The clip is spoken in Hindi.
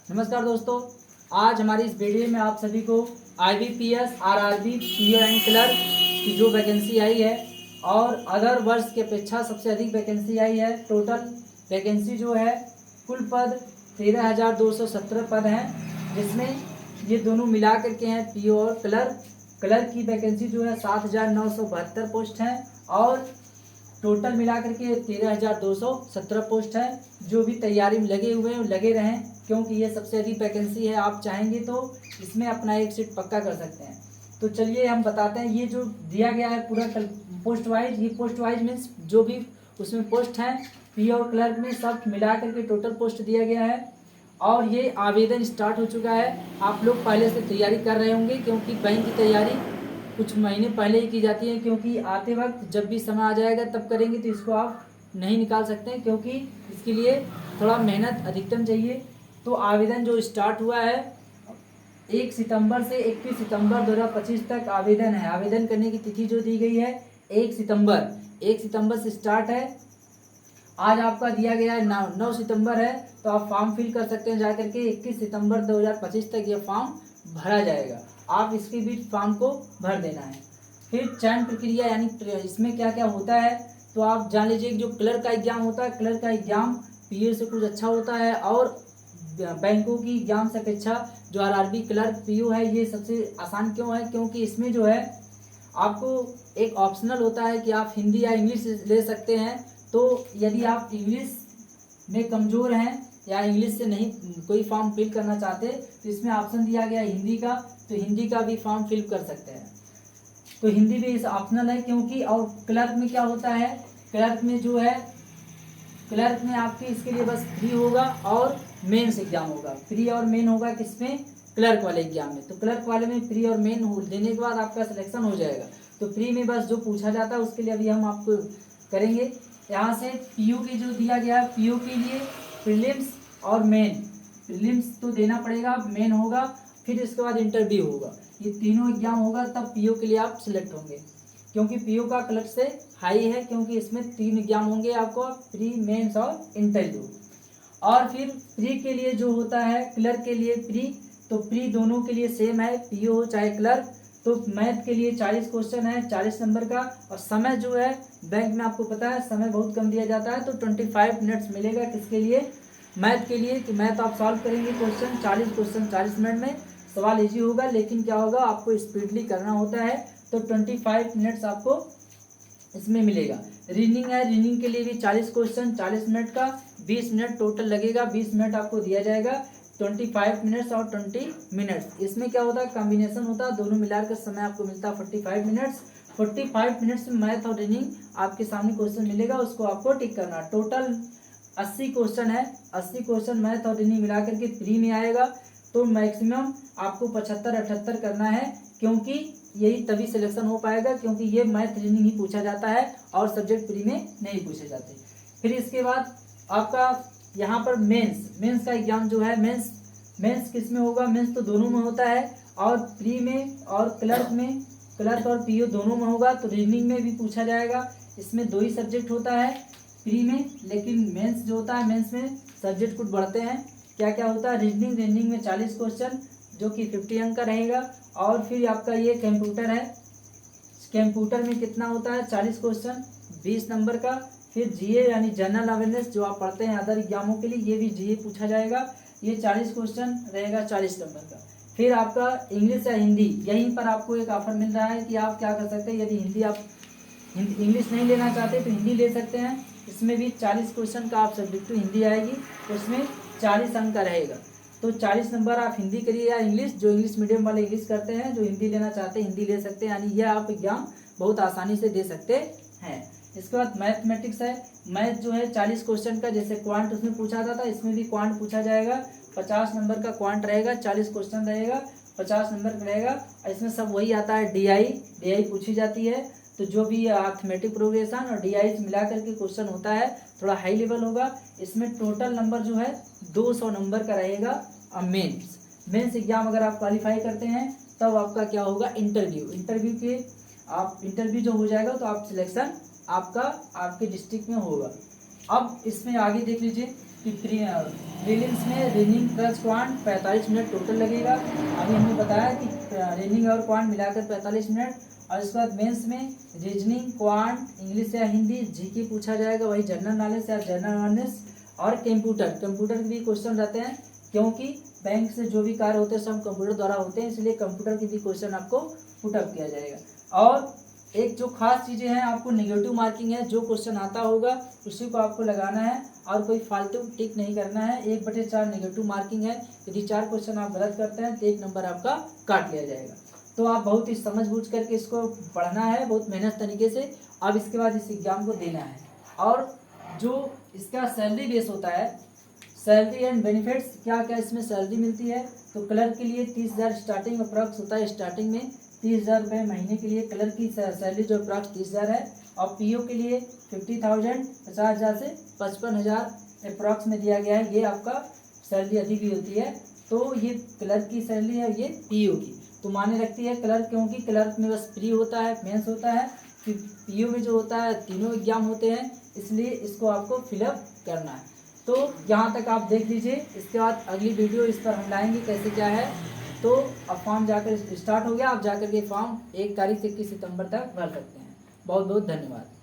नमस्कार दोस्तों, आज हमारी इस वीडियो में आप सभी को IBPS, RRB, PO and clerk की जो वैकेंसी आई है और अदर वर्ष की अपेक्षा सबसे अधिक वैकेंसी आई है। टोटल वैकेंसी जो है कुल पद 13,217 पद हैं, जिसमें ये दोनों मिला करके हैं पीओ और क्लर्क। क्लर्क की वैकेंसी जो है 7,972 पोस्ट हैं और टोटल मिला करके 13,217 पोस्ट है। जो भी तैयारी में लगे हुए हैं लगे रहें, क्योंकि ये सबसे अधिक वैकेंसी है। आप चाहेंगे तो इसमें अपना एक सीट पक्का कर सकते हैं। तो चलिए हम बताते हैं, ये जो दिया गया है पूरा पोस्ट वाइज, ये पोस्ट वाइज मीन्स जो भी उसमें पोस्ट हैं पी और क्लर्क में सब मिला करके टोटल पोस्ट दिया गया है। और ये आवेदन स्टार्ट हो चुका है। आप लोग पहले से तैयारी कर रहे होंगे, क्योंकि बैंक की तैयारी कुछ महीने पहले ही की जाती है, क्योंकि आते वक्त जब भी समय आ जाएगा तब करेंगे तो इसको आप नहीं निकाल सकते हैं, क्योंकि इसके लिए थोड़ा मेहनत अधिकतम चाहिए। तो आवेदन जो स्टार्ट हुआ है 1 सितंबर से 21 सितंबर 2025 तक आवेदन है। आवेदन करने की तिथि जो दी गई है 1 सितंबर से स्टार्ट है। आज आपका दिया गया है 9 सितंबर है, तो आप फॉर्म फिल कर सकते हैं जाकर के। 21 सितंबर 2025 तक ये फॉर्म भरा जाएगा। आप इसके बीच फॉर्म को भर देना है। फिर चयन प्रक्रिया यानी इसमें क्या क्या होता है तो आप जान लीजिए। जो क्लर्क का एग्जाम होता है, क्लर्क का एग्जाम पीओ से कुछ अच्छा होता है और बैंकों की एग्जाम से अपेक्षा जो RRB क्लर्क पीओ है ये सबसे आसान क्यों है, क्योंकि इसमें जो है आपको एक ऑप्शनल होता है कि आप हिंदी या इंग्लिश ले सकते हैं। तो यदि आप इंग्लिश में कमज़ोर हैं या इंग्लिश से नहीं कोई फॉर्म फिल करना चाहते तो इसमें ऑप्शन दिया गया है हिंदी का, तो हिंदी का भी फॉर्म फिल कर सकते हैं। तो हिंदी भी इस ऑप्शनल है, क्योंकि और क्लर्क में क्या होता है, क्लर्क में जो है क्लर्क में आपके इसके लिए बस प्री होगा और मेंस एग्जाम होगा। प्री और मेन होगा किसमें, क्लर्क वाले एग्जाम में। तो क्लर्क वाले में प्री और मेन देने के बाद आपका सिलेक्शन हो जाएगा। तो प्री में बस जो पूछा जाता है उसके लिए अभी हम आपको करेंगे। यहाँ से पीओ की जो दिया गया है, पीओ के लिए प्रीलिम्स और मेन। प्रीलिम्स तो देना पड़ेगा, मेन होगा, फिर इसके बाद इंटरव्यू होगा। ये तीनों एग्जाम होगा तब पीओ के लिए आप सिलेक्ट होंगे, क्योंकि पीओ का क्लर्क से हाई है, क्योंकि इसमें 3 एग्जाम होंगे आपको, प्री, मेंस और इंटरव्यू। और फिर प्री के लिए जो होता है, क्लर्क के लिए प्री, तो प्री दोनों के लिए सेम है, पीओ हो चाहे क्लर्क। तो मैथ के लिए 40 क्वेश्चन है, 40 नंबर का। और समय जो है बैंक में आपको पता है समय बहुत कम दिया जाता है, तो 25 मिनट्स मिलेगा किसके लिए, मैथ के लिए। कि मैथ आप सॉल्व करेंगे क्वेश्चन 40 क्वेश्चन 40 मिनट में। सवाल इजी होगा, लेकिन क्या होगा आपको स्पीडली करना होता है। तो 25 मिनट्स आपको इसमें मिलेगा। रीडिंग है, रीडिंग के लिए भी 40 क्वेश्चन 40 मिनट का, 20 मिनट टोटल लगेगा। 20 मिनट आपको दिया जाएगा, 25 मिनट्स और 20 मिनट्स। इसमें क्या होता है, कॉम्बिनेशन होता है, दोनों मिलाकर समय आपको मिलता है 45 मिनट्स। 45 मिनट्स में मैथ और रीडिंग आपके सामने क्वेश्चन मिलेगा, उसको आपको टिक करना। टोटल 80 क्वेश्चन है, 80 क्वेश्चन मैथ और रीडिंग मिला करके प्री में आएगा। तो मैक्सिमम आपको 75-78 करना है, क्योंकि यही तभी सिलेक्शन हो पाएगा, क्योंकि ये मैथ रीजनिंग ही पूछा जाता है और सब्जेक्ट प्री में नहीं पूछे जाते। फिर इसके बाद आपका यहाँ पर मेंस का एग्जाम जो है, मेंस किस में होगा, मेंस तो दोनों में होता है, और प्री में और क्लर्क और पीओ दोनों में होगा। तो रीजनिंग में भी पूछा जाएगा। इसमें 2 ही सब्जेक्ट होता है प्री में, लेकिन मेंस जो होता है, मेंस में सब्जेक्ट कुछ बढ़ते हैं। क्या क्या होता है, रीजनिंग में 40 क्वेश्चन जो कि 50 अंक का रहेगा। और फिर आपका ये कंप्यूटर है, कंप्यूटर में कितना होता है, 40 क्वेश्चन 20 नंबर का। फिर जीए यानी जनरल अवेयरनेस जो आप पढ़ते हैं अदर एग्जामों के लिए, ये भी जीए पूछा जाएगा। ये 40 क्वेश्चन रहेगा 40 नंबर का। फिर आपका इंग्लिश या हिंदी, यहीं पर आपको एक ऑफर मिल रहा है कि आप क्या कर सकते हैं, यदि हिंदी आप इंग्लिश नहीं लेना चाहते तो हिंदी ले सकते हैं। इसमें भी 40 क्वेश्चन का आप सब्जेक्ट टू हिंदी आएगी, उसमें 40 अंक का रहेगा। तो 40 नंबर आप हिंदी करिए या इंग्लिश, जो इंग्लिश मीडियम वाले इंग्लिश करते हैं, जो हिंदी लेना चाहते हैं हिंदी ले सकते हैं, यानी यह आप एग्जाम बहुत आसानी से दे सकते हैं। इसके बाद मैथमेटिक्स है, मैथ जो है 40 क्वेश्चन का, जैसे क्वांट उसमें पूछा था इसमें भी क्वांट पूछा जाएगा। 50 नंबर का क्वांट रहेगा, 40 क्वेश्चन रहेगा, 50 नंबर का रहेगा। इसमें सब वही आता है, डी आई पूछी जाती है। तो जो भी अर्थमेटिक प्रोग्रेशन और DI मिला करके क्वेश्चन होता है, थोड़ा हाई लेवल होगा। इसमें टोटल नंबर जो है 200 नंबर का रहेगा। और मेंस एग्जाम अगर आप क्वालिफाई करते हैं तब आपका क्या होगा, इंटरव्यू जो हो जाएगा तो आप सिलेक्शन आपका आपके डिस्ट्रिक्ट में होगा। अब इसमें आगे देख लीजिए, कि प्रीलिम्स में reasoning plus quant 45 minute total लगेगा। अभी हमने बताया कि रीजनिंग और क्वांट मिलाकर 45 मिनट, और इसके बाद मेंस में रीजनिंग, क्वांट, इंग्लिश या हिंदी, जीके पूछा जाएगा, वही जनरल नॉलेज या जनरल अवेयरनेस, और कंप्यूटर के भी क्वेश्चन रहते हैं, क्योंकि बैंक से जो भी कार्य होते हैं सब कंप्यूटर द्वारा होते हैं, इसलिए कंप्यूटर के भी क्वेश्चन आपको पुटअप किया जाएगा। और एक जो खास चीज़ें हैं, आपको नेगेटिव मार्किंग है, जो क्वेश्चन आता होगा उसी को आपको लगाना है और कोई फालतू टिक नहीं करना है। 1/4 नेगेटिव मार्किंग है, यदि 4 क्वेश्चन आप गलत करते हैं तो 1 नंबर आपका काट लिया जाएगा। तो आप बहुत ही समझ बूझ करके इसको पढ़ना है, बहुत मेहनत तरीके से। अब इसके बाद इस एग्जाम को देना है। और जो इसका सैलरी बेस होता है, सैलरी एंड बेनिफिट्स, क्या क्या इसमें सैलरी मिलती है, तो क्लर्क के लिए 30,000 स्टार्टिंग अप्रॉक्स होता है। स्टार्टिंग में 30,000 रुपये महीने के लिए क्लर्क की सैलरी जो अप्रॉक्स 30,000 है। और पीओ के लिए 50,000, 50,000 से 55,000 अप्रॉक्स में दिया गया है। ये आपका सैलरी अधिक ही होती है। तो ये क्लर्क की सैलरी है, ये पीओ की तो माने रखती है क्लर्क, क्योंकि क्लर्क में बस प्री होता है, मेंस होता है, कि पीओ में जो होता है तीनों एग्जाम होते हैं, इसलिए इसको आपको फिलअप करना है। तो यहाँ तक आप देख लीजिए, इसके बाद अगली वीडियो इस पर हम लाएंगे कैसे क्या है। तो अब फॉर्म जाकर स्टार्ट हो गया, आप जाकर के फॉर्म 1 तारीख से 21 सितंबर तक भर सकते हैं। बहुत बहुत धन्यवाद।